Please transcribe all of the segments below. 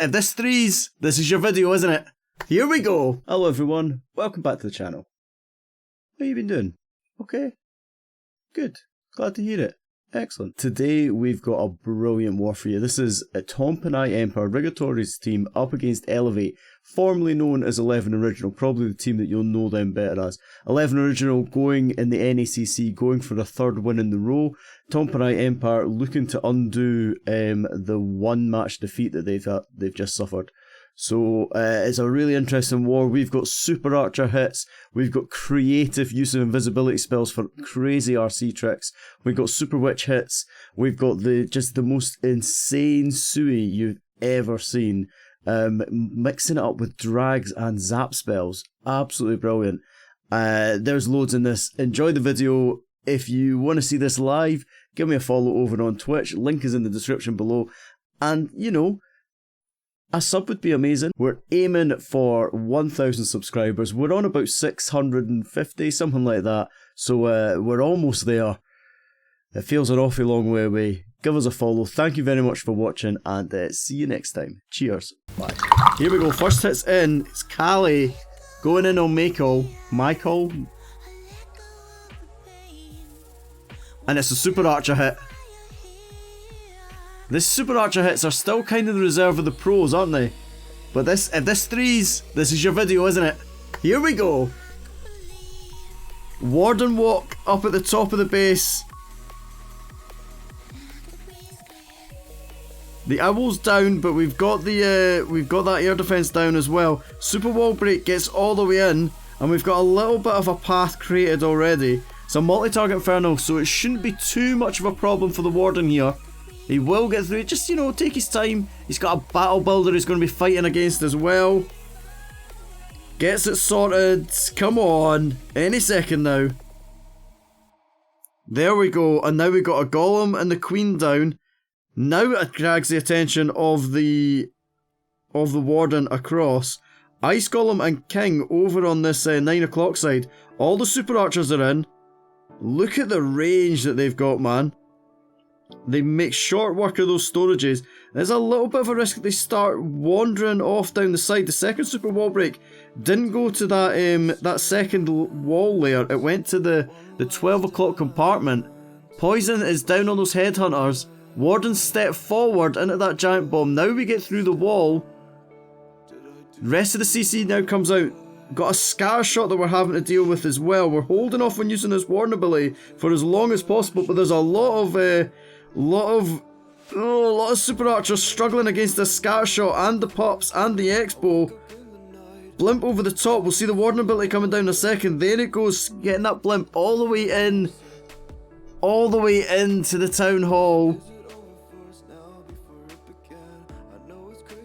if this threes, this is your video, isn't it? Here we go. Hello everyone, welcome back to the channel. How you been doing? Okay? Good. Glad to hear it. Excellent. Today we've got a brilliant war for you. This is a Tompinai Empire, Rigatore's team up against eVe, formerly known as 11 Original, probably the team that you'll know them better as. 11 Original going in the NACC, going for a third win in the row. Tompinai Empire looking to undo the one match defeat that they've just suffered. So it's a really interesting war. We've got super archer hits, we've got creative use of invisibility spells for crazy RC tricks, we've got super witch hits, we've got just the most insane Sui you've ever seen, mixing it up with drags and zap spells. Absolutely brilliant. There's loads in this. Enjoy the video. If you want to see this live, give me a follow over on Twitch, link is in the description below, and you know, a sub would be amazing. We're aiming for 1,000 subscribers. We're on about 650, something like that. So we're almost there. It feels an awfully long way away. Give us a follow. Thank you very much for watching, and see you next time. Cheers. Bye. Here we go. First hit's in. It's Kalle going in on Mako. And it's a super archer hit. This super archer hits are still kind of the reserve of the pros, aren't they? But if this threes, this is your video, isn't it? Here we go. Warden Walk up at the top of the base. The owl's down, but we've got that air defense down as well. Super wall break gets all the way in, and we've got a little bit of a path created already. It's a multi-target inferno, so it shouldn't be too much of a problem for the warden here. He will get through it, just, you know, take his time. He's got a battle builder he's going to be fighting against as well. Gets it sorted. Come on. Any second now. There we go. And now we've got a golem and the queen down. Now it drags the attention of the warden across. Ice golem and king over on this 9 o'clock side. All the super archers are in. Look at the range that they've got, man. They make short work of those storages. There's a little bit of a risk that they start wandering off down the side. The second super wall break didn't go to that second wall layer. It went to the 12 o'clock compartment. Poison is down on those headhunters. Warden step forward into that giant bomb. Now we get through the wall. The rest of the CC now comes out. Got a scar shot that we're having to deal with as well. We're holding off on using this warden ability for as long as possible, but there's a lot of super archers struggling against the scar shot and the pups and the expo. Blimp over the top. We'll see the warden ability coming down in a second. There it goes, getting that blimp all the way in, all the way into the town hall.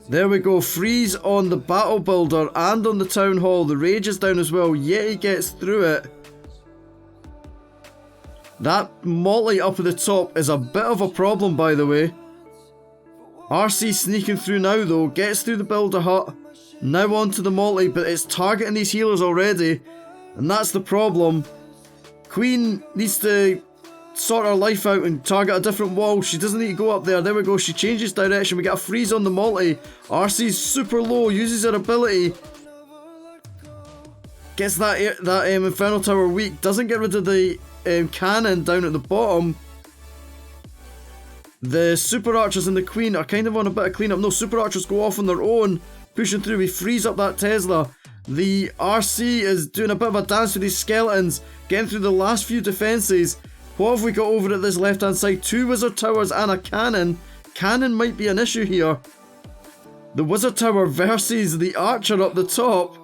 There we go, freeze on the battle builder and on the town hall. The rage is down as well, yet he gets through it. That molly up at the top is a bit of a problem, by the way. RC sneaking through now though, gets through the builder hut. Now onto the molly, but it's targeting these healers already. And that's the problem. Queen needs to sort her life out and target a different wall. She doesn't need to go up there. There we go. She changes direction. We get a freeze on the multi. RC's super low. Uses her ability. Gets that Infernal Tower weak. Doesn't get rid of the cannon down at the bottom. The super archers and the queen are kind of on a bit of cleanup. No, super archers go off on their own. Pushing through. We freeze up that Tesla. The RC is doing a bit of a dance with these skeletons. Getting through the last few defenses. What have we got over at this left hand side? 2 wizard towers and a cannon. Cannon might be an issue here. The wizard tower versus the archer up the top.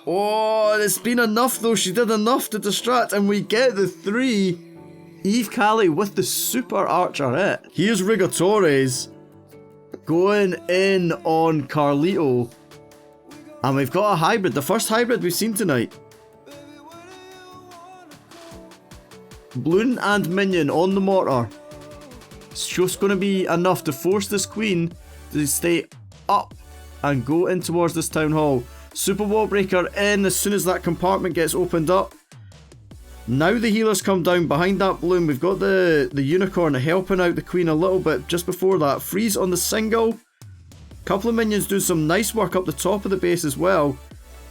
Oh, it's been enough though. She did enough to distract, and we get the 3. eVe Kalle with the super archer hit. Here's Rigatore's going in on Carlito. And we've got a hybrid. The first hybrid we've seen tonight. Bloon and minion on the mortar. It's just going to be enough to force this queen to stay up and go in towards this town hall. Super wall breaker in as soon as that compartment gets opened up. Now the healers come down behind that bloom. We've got the unicorn helping out the queen a little bit just before that. Freeze on the single. Couple of minions doing some nice work up the top of the base as well.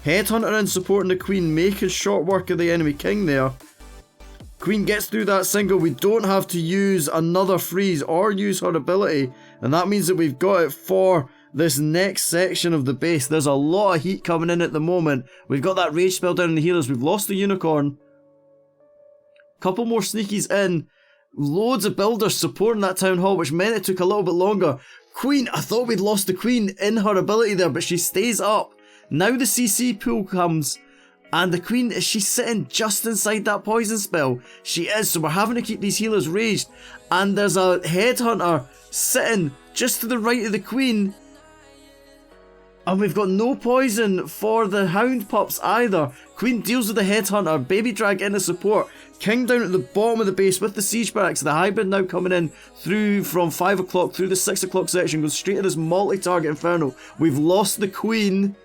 Headhunter in supporting the Queen, making short work of the enemy king there. Queen gets through that single. We don't have to use another freeze or use her ability. And that means that we've got it for this next section of the base. There's a lot of heat coming in at the moment. We've got that rage spell down in the healers. We've lost the unicorn. Couple more sneakies in. Loads of builders supporting that town hall, which meant it took a little bit longer. Queen, I thought we'd lost the Queen in her ability there, but she stays up. Now the CC pool comes, and the Queen, is she sitting just inside that poison spell? She is, so we're having to keep these healers raged. And there's a headhunter sitting just to the right of the Queen. And we've got no poison for the hound pups either. Queen deals with the headhunter, baby drag into support. King down at the bottom of the base with the siege barracks. The hybrid now coming in through from 5 o'clock through the 6 o'clock section. Goes straight to this multi-target inferno. We've lost the Queen.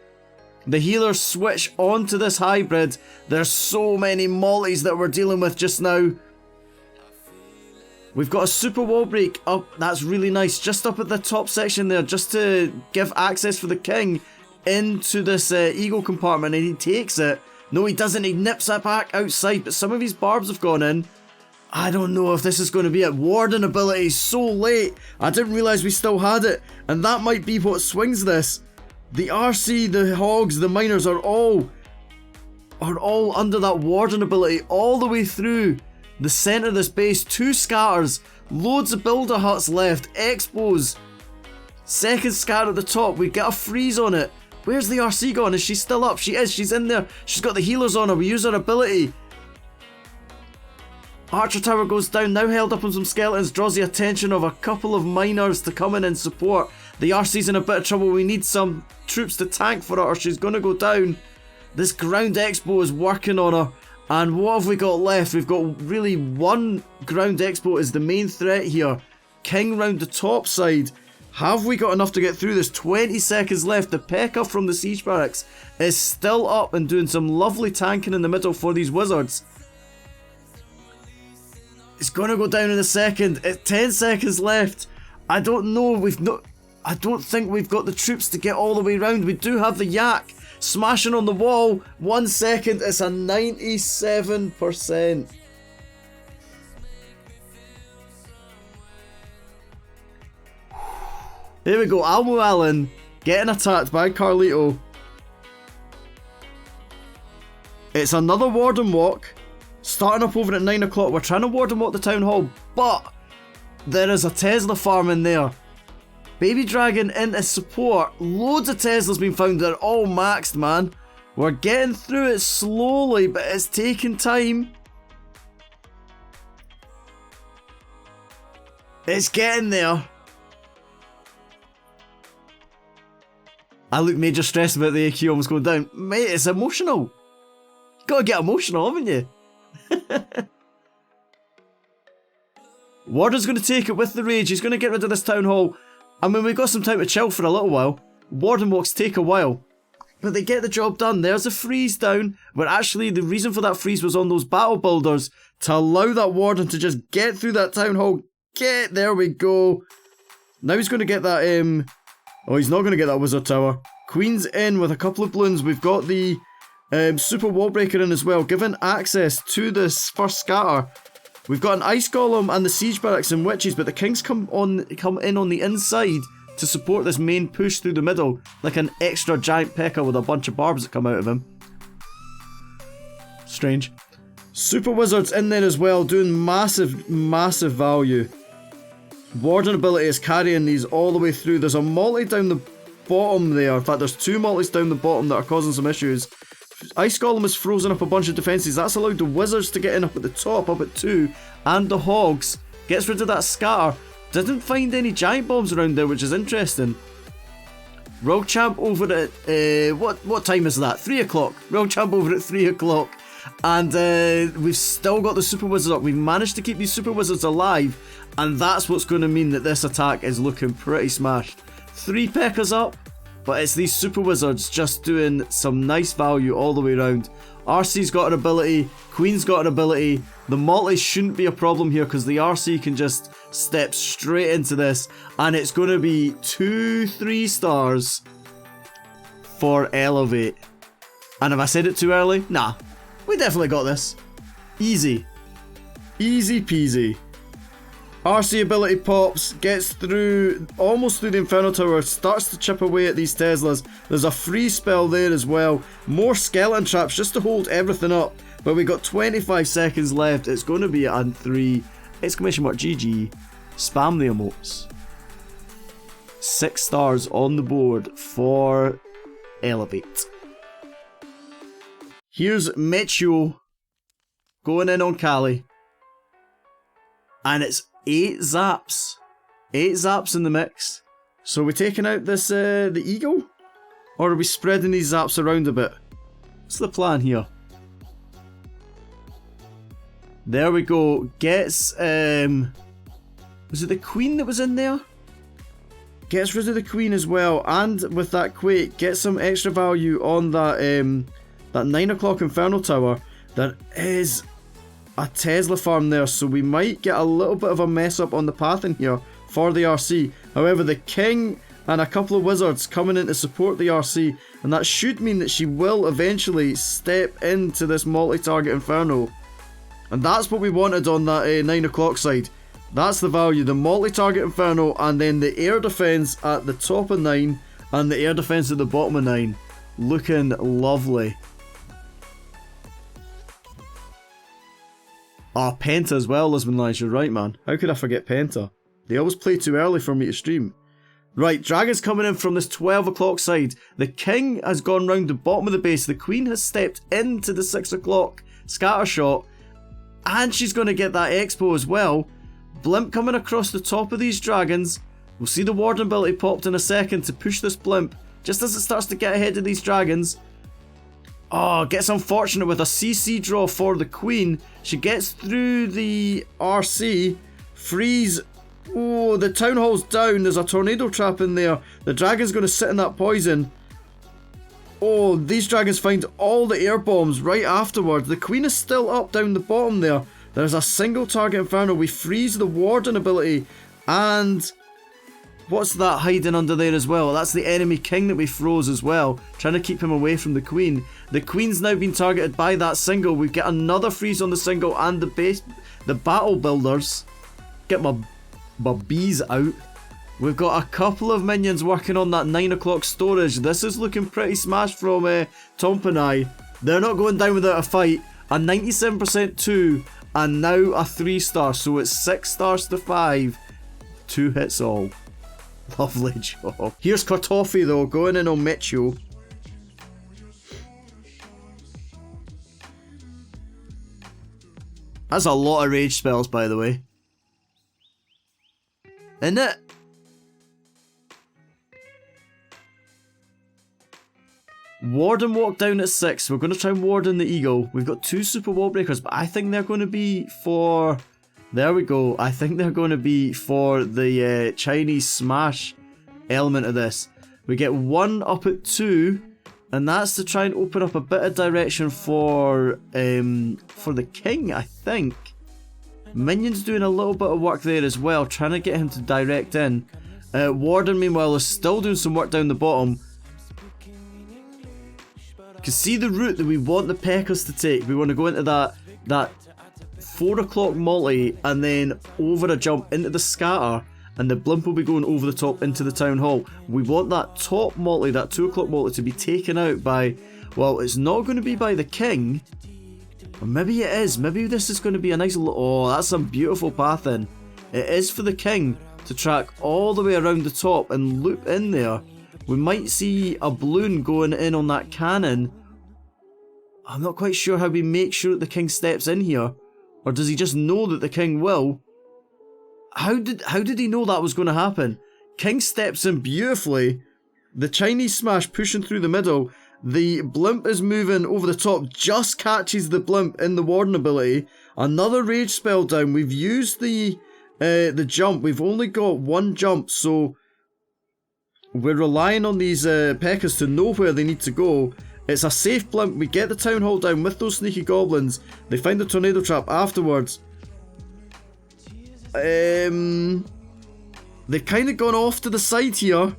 The healers switch onto this hybrid. There's so many multis that we're dealing with just now. We've got a super wall break up. That's really nice. Just up at the top section there. Just to give access for the king into this eagle compartment. And he takes it. No, he doesn't. He nips it back outside. But some of his barbs have gone in. I don't know if this is going to be it. Warden ability so late. I didn't realise we still had it. And that might be what swings this. The RC, the hogs, the miners are all under that warden ability all the way through the centre of this base. 2 scatters, loads of builder huts left, expos, second scatter at the top. We get a freeze on it. Where's the RC gone? Is she still up? She is, she's in there. She's got the healers on her. We use her ability. Archer tower goes down, now held up on some skeletons, draws the attention of a couple of miners to come in and support. The RC's in a bit of trouble. We need some troops to tank for her or she's going to go down. This ground expo is working on her. And what have we got left? We've got really one ground expo is the main threat here. King round the top side. Have we got enough to get through this? 20 seconds left. The P.E.K.K.A. from the siege barracks is still up and doing some lovely tanking in the middle for these wizards. It's going to go down in a second. It's 10 seconds left. I don't know. I don't think we've got the troops to get all the way around. We do have the yak smashing on the wall. 1 second. It's a 97%. Here we go. AlMuAlan getting attacked by Carlito. It's another Warden Walk. Starting up over at 9 o'clock. We're trying to Warden Walk the town hall, but there is a Tesla farm in there. Baby Dragon into support. Loads of Teslas being found. They're all maxed, man. We're getting through it slowly, but it's taking time. It's getting there. I look major stressed about the AQ almost going down. Mate, it's emotional. You gotta get emotional, haven't you? Warden's going to take it with the rage. He's going to get rid of this town hall. I mean, we've got some time to chill for a little while. Warden walks take a while, but they get the job done. There's a freeze down, but actually the reason for that freeze was on those battle builders to allow that warden to just get through that town hall. There we go. Now he's going to get that, oh, he's not going to get that wizard tower. Queen's in with a couple of balloons. We've got the super wall breaker in as well, giving access to this first scatter. We've got an ice golem and the siege barracks and witches, but the kings come in on the inside to support this main push through the middle, like an extra giant P.E.K.K.A. with a bunch of barbs that come out of him. Strange. Super wizards in there as well, doing massive value. Warden ability is carrying these all the way through. There's a multi down the bottom there. In fact, there's 2 multis down the bottom that are causing some issues. Ice Golem has frozen up a bunch of defences. That's allowed the wizards to get in up at the top, up at 2. And the hogs. Gets rid of that scatter. Didn't find any giant bombs around there, which is interesting. Rogue Champ over at, what time is that? 3 o'clock. Rogue Champ over at 3 o'clock. And we've still got the super wizards up. We've managed to keep these super wizards alive. And that's what's going to mean that this attack is looking pretty smashed. 3 P.E.K.K.As up. but it's these super wizards just doing some nice value all the way around. RC's got an ability, Queen's got an ability. The multi shouldn't be a problem here because the RC can just step straight into this, and it's going to be 2 3 stars for Elevate. And have I said it too early? Nah, we definitely got this. Easy. Easy peasy. RC ability pops, gets through, almost through the Inferno Tower, starts to chip away at these Teslas. There's a free spell there as well. More skeleton traps just to hold everything up. But we got 25 seconds left. It's going to be an 3. Exclamation mark GG. Spam the emotes. 6 stars on the board for Elevate. Here's Mako going in on Cali. And it's 8 zaps. 8 zaps in the mix. So are we taking out this, the eagle? Or are we spreading these zaps around a bit? What's the plan here? There we go. Gets, was it the queen that was in there? Gets rid of the queen as well. And with that quake, gets some extra value on that, that 9 o'clock Inferno Tower. There is a Tesla farm there, so we might get a little bit of a mess up on the path in here for the RC. However, the king and a couple of wizards coming in to support the RC, and that should mean that she will eventually step into this multi-target Inferno. And that's what we wanted on that 9 o'clock side. That's the value, the multi-target Inferno, and then the air defense at the top of 9 and the air defense at the bottom of 9. Looking lovely. Ah, Penta as well, Lisbon Lines, you're right, man. How could I forget Penta? They always play too early for me to stream. Right, Dragon's coming in from this 12 o'clock side. The king has gone round the bottom of the base. The queen has stepped into the 6 o'clock scatter shot. And she's going to get that expo as well. Blimp coming across the top of these dragons. We'll see the Warden ability popped in a second to push this blimp. Just as it starts to get ahead of these dragons. Oh, gets unfortunate with a CC draw for the queen. She gets through the RC. Freeze. Oh, the town hall's down. There's a tornado trap in there. The dragon's going to sit in that poison. Oh, these dragons find all the air bombs right afterwards. The queen is still up down the bottom there. There's a single target Inferno. We freeze the Warden ability. And what's that hiding under there as well? That's the enemy king that we froze as well. Trying to keep him away from the queen. The queen's now been targeted by that single. We get another freeze on the single and the base, the battle builders. Get my bees out. We've got a couple of minions working on that 9 o'clock storage. This is looking pretty smashed from Tompinai. They're not going down without a fight. A 97% 2 and now a 3 star. So it's 6 stars to 5. 2 hits all. Lovely job. Here's Kartoffi though, going in on Mako. That's a lot of rage spells, by the way. Isn't it? Warden Walk down at 6. We're going to try and Warden the Eagle. We've got 2 super wall breakers, but I think they're going to be for... There we go. I think they're going to be for the Chinese smash element of this. We get 1 up at 2, and that's to try and open up a bit of direction for the king, I think. Minion's doing a little bit of work there as well, trying to get him to direct in. Warden, meanwhile, is still doing some work down the bottom. You can see the route that we want the Peckers to take. We want to go into that 4 o'clock multi and then over a jump into the scatter, and the blimp will be going over the top into the town hall. We want that top multi, that 2 o'clock multi, to be taken out by, well, it's not going to be by the king, or maybe it is. Maybe this is going to be a nice little, oh, that's some beautiful pathing. It is for the king to track all the way around the top and loop in there. We might see a balloon going in on that cannon. I'm not quite sure how we make sure that the king steps in here. Or does he just know that the king will? How did he know that was going to happen? King steps in beautifully. The Chinese smash pushing through the middle. The blimp is moving over the top. Just catches the blimp in the Warden ability. Another rage spell down. We've used the jump. We've only got 1 jump, so We're relying on these P.E.K.K.A.s to know where they need to go. It's a safe blimp. We get the town hall down with those sneaky goblins. They find the tornado trap afterwards. They've kind of gone off to the side here.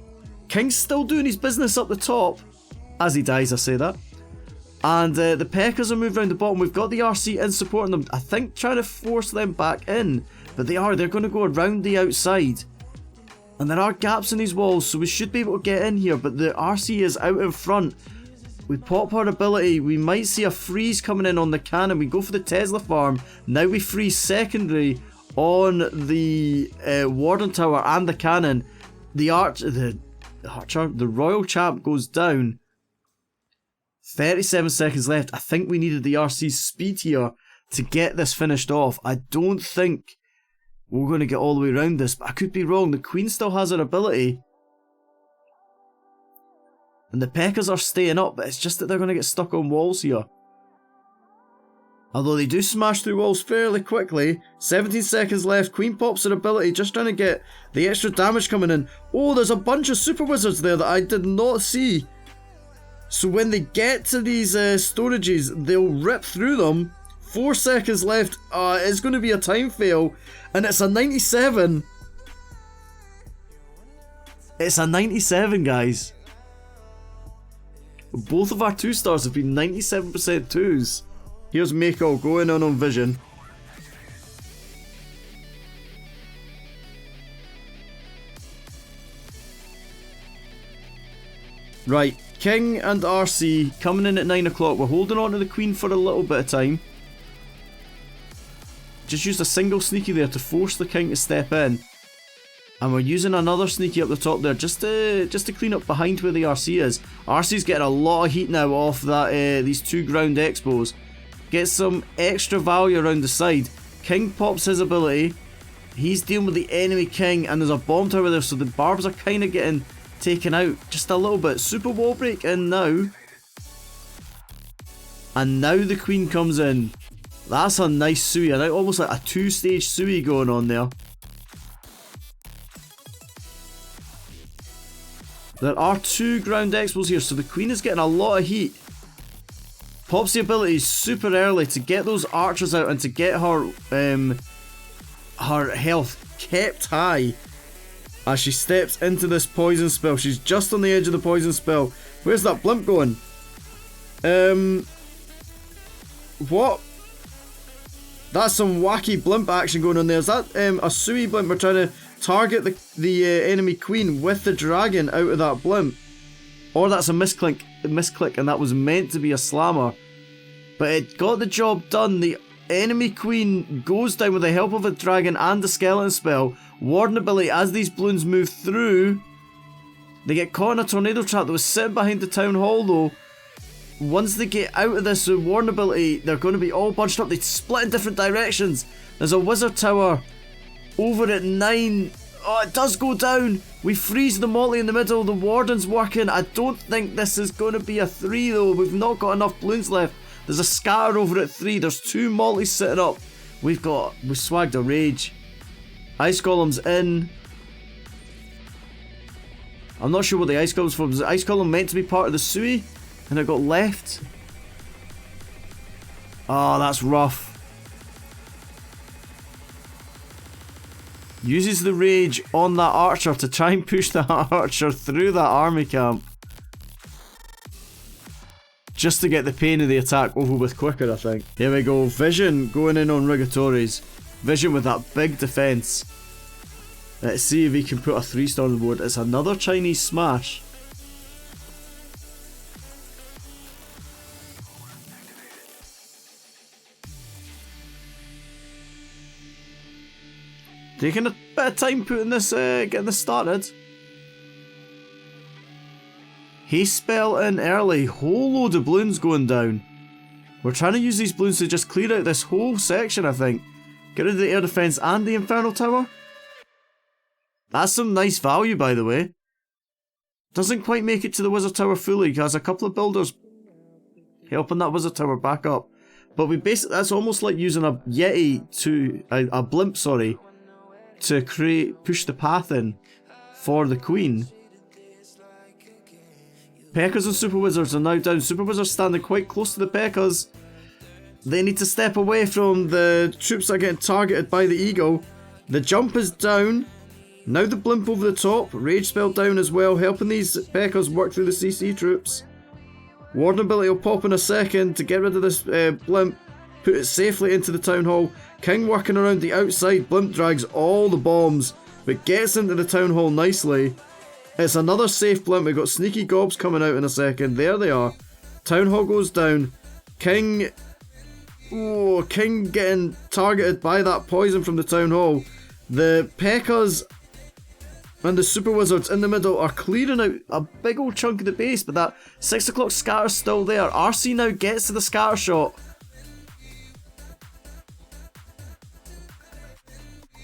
King's still doing his business up the top. As he dies, I say that. And the P.E.K.K.A.s are moved around the bottom. We've got the RC in supporting them. I think trying to force them back in. But they're going to go around the outside. And there are gaps in these walls, so we should be able to get in here. But the RC is out in front. We pop our ability. We might see a freeze coming in on the cannon. We go for the Tesla farm. Now we freeze secondary on the Warden Tower and the cannon. The Royal Champ goes down. 37 seconds left. I think we needed the RC's speed here to get this finished off. I don't think we're going to get all the way around this, but I could be wrong. The Queen still has her ability. And the P.E.K.K.A.s are staying up, but it's just that they're going to get stuck on walls here. Although they do smash through walls fairly quickly. 17 seconds left. Queen pops her ability, just trying to get the extra damage coming in. Oh, there's a bunch of super wizards there that I did not see. So when they get to these storages, they'll rip through them. 4 seconds left. It's going to be a time fail. And it's a 97. It's a 97, guys. Both of our 2-stars have been 97% 2s. Here's Mako going on vision. Right, King and RC coming in at 9 o'clock. We're holding on to the Queen for a little bit of time. Just used a single sneaky there to force the King to step in. And we're using another sneaky up the top there just to clean up behind where the RC is. RC's getting a lot of heat now off that these 2 ground expos. Gets some extra value around the side. King pops his ability. He's dealing with the enemy King, and there's a bomb tower there, so the barbs are kind of getting taken out just a little bit. Super wall break in now. And now the Queen comes in. That's a nice Sui, almost like a 2-stage Sui going on there. There are 2 ground expos here, so the Queen is getting a lot of heat. Pops the ability super early to get those archers out and to get her health kept high as she steps into this poison spell. She's just on the edge of the poison spell. Where's that blimp going? What? That's some wacky blimp action going on there. Is that a Sui blimp? We're trying to target the enemy Queen with the dragon out of that blimp. Or that's a misclick and that was meant to be a slammer. But it got the job done. The enemy Queen goes down with the help of a dragon and the skeleton spell. Warden ability, as these balloons move through, they get caught in a tornado trap that was sitting behind the town hall though. Once they get out of this Warden ability, they're going to be all bunched up. They split in different directions. There's a wizard tower over at 9. Oh, it does go down. We freeze the molly in the middle. The Warden's working. I don't think this is going to be a 3 though. We've not got enough balloons left. There's a scatter over at 3. There's 2 mollys sitting up. We swagged a rage. Ice Golem's in. I'm not sure what the Ice Golem's for. Was the Ice Golem meant to be part of the Sui? And it got left? Oh, that's rough. Uses the rage on that archer to try and push that archer through that army camp. Just to get the pain of the attack over with quicker, I think. Here we go. Vision going in on Rigatore's. Vision with that big defense. Let's see if he can put a 3-star on the board. It's another Chinese smash. Taking a bit of time putting this, getting this started. Haste spell in early. Whole load of balloons going down. We're trying to use these balloons to just clear out this whole section, I think. Get rid of the air defense and the infernal tower. That's some nice value, by the way. Doesn't quite make it to the wizard tower fully, because a couple of builders helping that wizard tower back up. But we basically, that's almost like using a yeti to, a blimp, sorry, to push the path in for the Queen. Pekkas and Super Wizards are now down. Super Wizards standing quite close to the Pekkas. They need to step away from the troops that are getting targeted by the Eagle. The jump is down. Now the blimp over the top. Rage spell down as well, helping these Pekkas work through the CC troops. Warden ability will pop in a second to get rid of this blimp. Put it safely into the town hall. King working around the outside. Blimp drags all the bombs, but gets into the town hall nicely. It's another safe blimp. We've got sneaky gobs coming out in a second. There they are. Town hall goes down. King... Oh, King getting targeted by that poison from the town hall. The Pekkas and the Super Wizards in the middle are clearing out a big old chunk of the base, but that 6 o'clock scatter's still there. RC now gets to the scatter shot.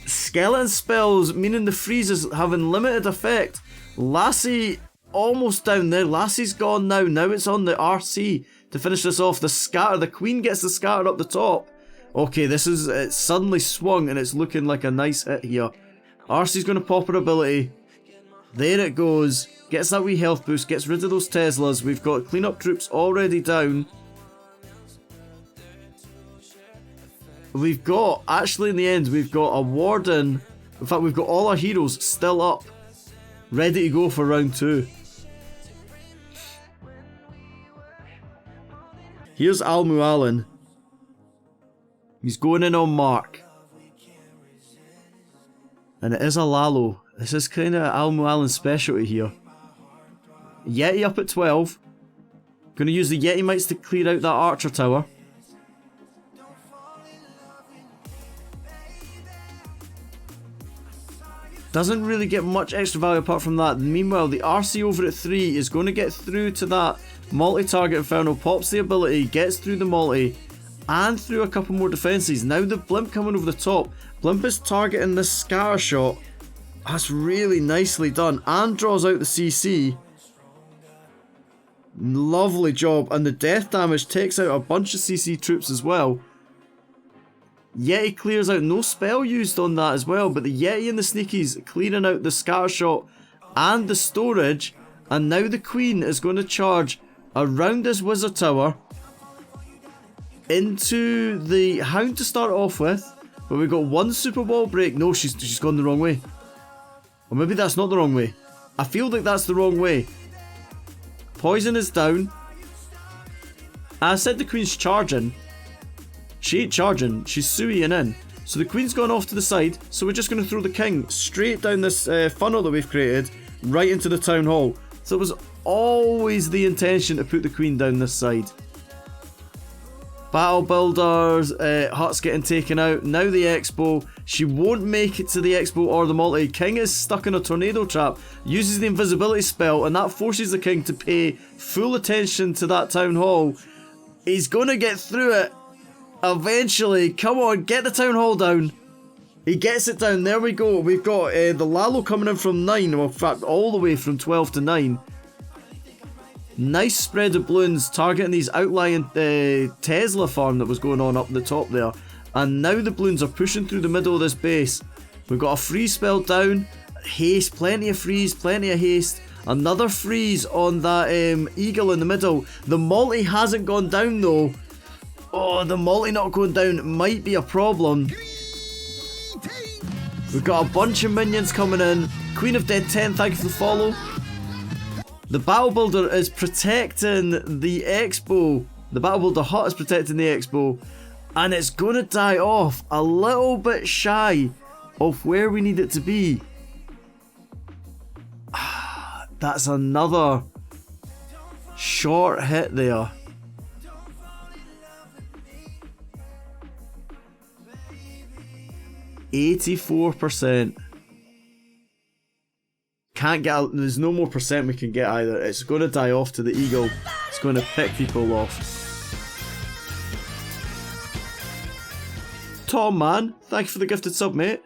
Skeleton spells, meaning the freeze is having limited effect. Lassie almost down there. Lassie's gone now. Now it's on the RC to finish this off. The scatter, the Queen gets the scatter up the top. Okay, this is, it's suddenly swung and it's looking like a nice hit here. RC's going to pop her ability. There it goes. Gets that wee health boost. Gets rid of those Teslas. We've got cleanup troops already down. We've got, actually in the end, we've got a Warden. In fact, we've got all our heroes still up. Ready to go for round 2. Here's AlMuAlan. He's going in on Mark. And it is a Lalo. This is kind of AlMuAlan's specialty here. Yeti up at 12. Gonna use the Yeti Mites to clear out that Archer Tower. Doesn't really get much extra value apart from that. Meanwhile, the RC over at 3 is going to get through to that multi-target Inferno, pops the ability, gets through the multi, and through a couple more defences. Now the Blimp coming over the top. Blimp is targeting this scatter shot. That's really nicely done, and draws out the CC. Lovely job, and the death damage takes out a bunch of CC troops as well. Yeti clears out, no spell used on that as well, but the Yeti and the Sneakies clearing out the scatter shot and the storage, and now the Queen is going to charge around this Wizard Tower into the Hound to start off with, but we've got one super wall break. No, she's gone the wrong way. Or maybe that's not the wrong way. I feel like that's the wrong way. Poison is down. I said the Queen's charging. She ain't charging, she's sueying in. So the Queen's gone off to the side, so we're just going to throw the King straight down this funnel that we've created, right into the Town Hall. So it was always the intention to put the Queen down this side. Battle Builders, Huts getting taken out. Now the Expo. She won't make it to the Expo or the multi. King is stuck in a tornado trap, uses the invisibility spell, and that forces the King to pay full attention to that Town Hall. He's going to get through it. Eventually, come on, get the Town Hall down. He gets it down, there we go. We've got the Lalo coming in from 9, well in fact all the way from 12 to 9. Nice spread of balloons targeting these outlying Tesla farm that was going on up the top there. And now the balloons are pushing through the middle of this base. We've got a freeze spell down, haste, plenty of freeze, plenty of haste. Another freeze on that Eagle in the middle. The multi hasn't gone down though. Oh, the multi not going down might be a problem. We've got a bunch of minions coming in. Queen of Dead 10, thank you for the follow. The Battle Builder is protecting the Expo. The Battle Builder Hut is protecting the Expo. And it's going to die off a little bit shy of where we need it to be. That's another short hit there. %84. Can't get, there's no more percent we can get either. It's going to die off to the Eagle. It's going to pick people off. Tom, man, thank you for the gifted sub, mate.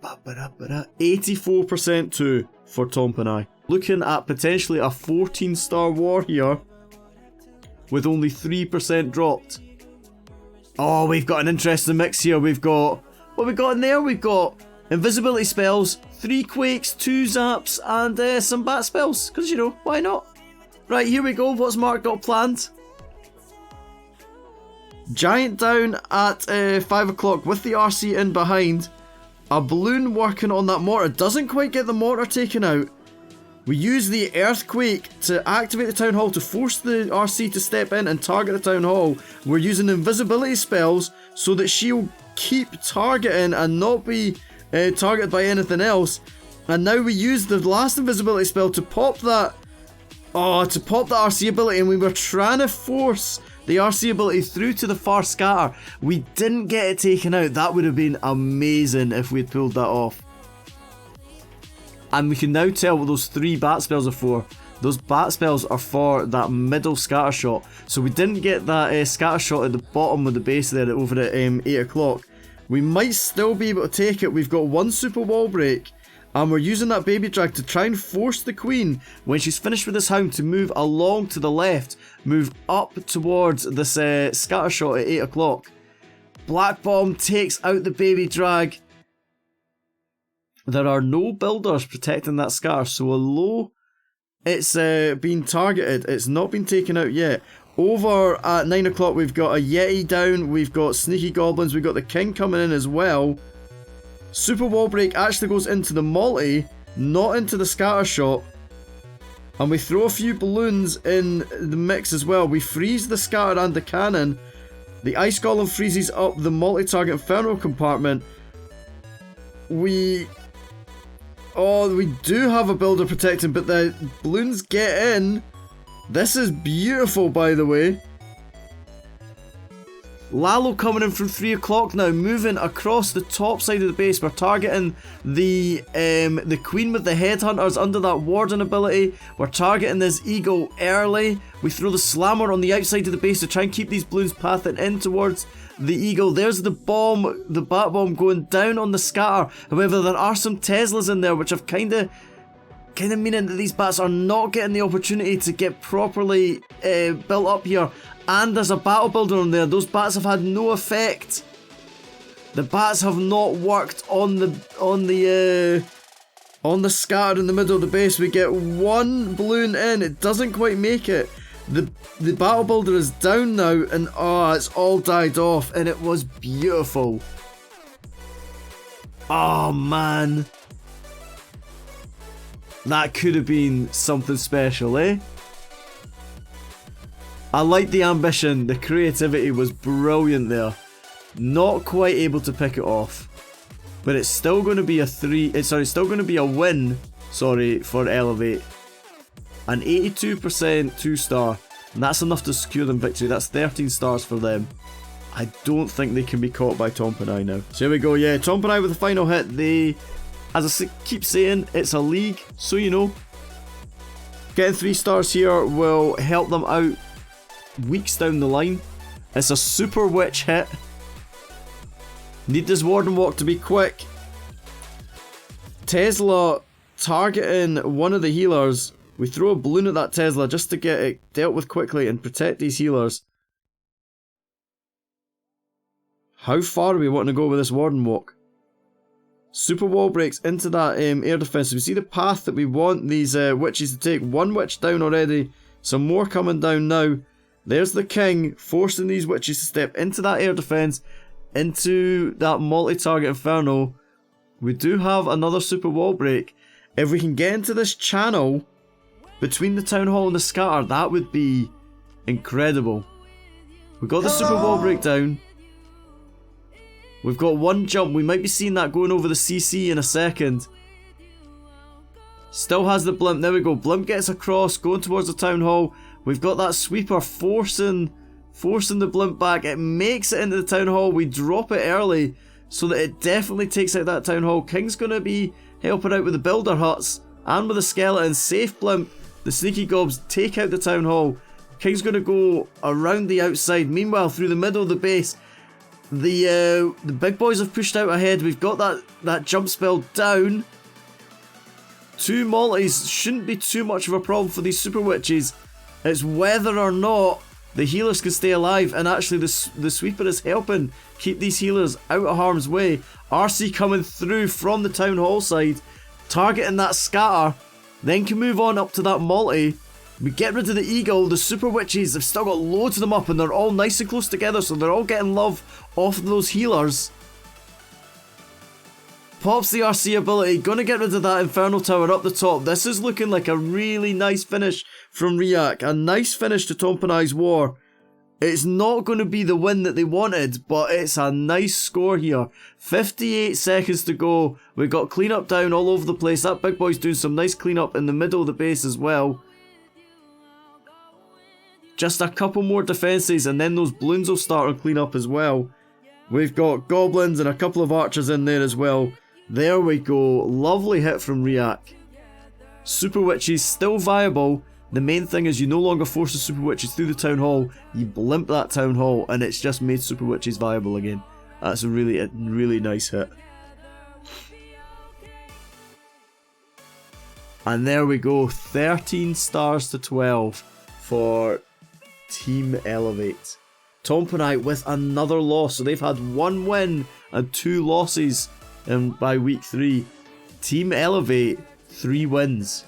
84% too for Tompinai. Looking at potentially a 14-star war here with only 3% dropped. Oh, we've got an interesting mix here. We've got, what we got in there? We've got invisibility spells, 3 quakes, 2 zaps, and some bat spells. Because, you know, why not? Right, here we go. What's Mark got planned? Giant down at 5 o'clock with the RC in behind. A balloon working on that mortar. Doesn't quite get the mortar taken out. We use the earthquake to activate the town hall to force the RC to step in and target the town hall. We're using invisibility spells so that she'll keep targeting and not be targeted by anything else. And now we use the last invisibility spell to pop that. Oh, to pop the RC ability, and we were trying to force the RC ability through to the far scatter. We didn't get it taken out. That would have been amazing if we had pulled that off. And we can now tell what those 3 bat spells are for. Those bat spells are for that middle scatter shot. So we didn't get that scatter shot at the bottom of the base there over at 8 o'clock. We might still be able to take it. We've got 1 super wall break. And we're using that baby drag to try and force the queen, when she's finished with this hound, to move along to the left. Move up towards this scatter shot at 8 o'clock. Black Bomb takes out the baby drag. There are no builders protecting that scatter, so although it's been targeted, it's not been taken out yet. Over at 9 o'clock we've got a Yeti down, we've got sneaky goblins, we've got the king coming in as well. Super wall break actually goes into the multi, not into the scatter shot. And we throw a few balloons in the mix as well. We freeze the scatter and the cannon. The ice golem freezes up the multi-target inferno compartment. We do have a builder protecting, but the balloons get in. This is beautiful, by the way. Lalo coming in from 3 o'clock now, moving across the top side of the base. We're targeting the queen with the headhunters under that warden ability. We're targeting this eagle early. We throw the slammer on the outside of the base to try and keep these balloons pathing in towards the eagle. There's the bomb, the bat bomb going down on the scatter. However, there are some Teslas in there, which have kind of meaning that these bats are not getting the opportunity to get properly built up here. And there's a battle builder on there. Those bats have had no effect. The bats have not worked on the scatter in the middle of the base. We get 1 balloon in. It doesn't quite make it. The battle builder is down now, and it's all died off, and it was beautiful. Oh man, that could have been something special, eh? I like the ambition, the creativity was brilliant there. Not quite able to pick it off. But it's still going to be it's still going to be a win, for Elevate. An 82% 2-star. And that's enough to secure them victory. That's 13 stars for them. I don't think they can be caught by Tompinai now. So here we go, yeah, Tompinai with the final hit. They, as I keep saying, it's a league, so you know. Getting 3 stars here will help them out weeks down the line. It's a super witch hit. Need this Warden Walk to be quick. Tesla targeting one of the healers. We throw a balloon at that Tesla just to get it dealt with quickly and protect these healers. How far are we wanting to go with this Warden Walk? Super wall breaks into that air defense. So we see the path that we want these witches to take. 1 witch down already. Some more coming down now. There's the king forcing these witches to step into that air defense, into that multi-target inferno. We do have another super wall break. If we can get into this channel between the town hall and the scatter, that would be incredible. We got the super wall break down. We've got 1 jump. We might be seeing that going over the CC in a second. Still has the blimp. There we go. Blimp gets across, going towards the town hall. We've got that sweeper forcing the blimp back. It makes it into the town hall. We drop it early so that it definitely takes out that town hall. King's going to be helping out with the builder huts and with the skeleton. Safe blimp. The sneaky gobs take out the town hall. King's going to go around the outside. Meanwhile, through the middle of the base, the big boys have pushed out ahead. We've got that jump spell down. 2 multis shouldn't be too much of a problem for these super witches. It's whether or not the healers can stay alive, and actually the sweeper is helping keep these healers out of harm's way. RC coming through from the town hall side, targeting that scatter, then can move on up to that multi. We get rid of the eagle. The super witches have still got loads of them up, and they're all nice and close together, so they're all getting love off of those healers. Pops the RC ability, gonna get rid of that Infernal Tower up the top. This is looking like a really nice finish from NACC. A nice finish to Tompinai's war. It's not going to be the win that they wanted, but it's a nice score here. 58 seconds to go. We've got cleanup down all over the place. That big boy's doing some nice cleanup in the middle of the base as well. Just a couple more defences, and then those balloons will start to clean up as well. We've got goblins and a couple of archers in there as well. There we go. Lovely hit from NACC. Super witches still viable. The main thing is you no longer force the super witches through the town hall. You blimp that town hall, and it's just made super witches viable again. That's a really nice hit. And there we go. 13 stars to 12 for Team Elevate. Tompinai with another loss, so they've had 1 win and 2 losses by week 3. Team Elevate, 3 wins.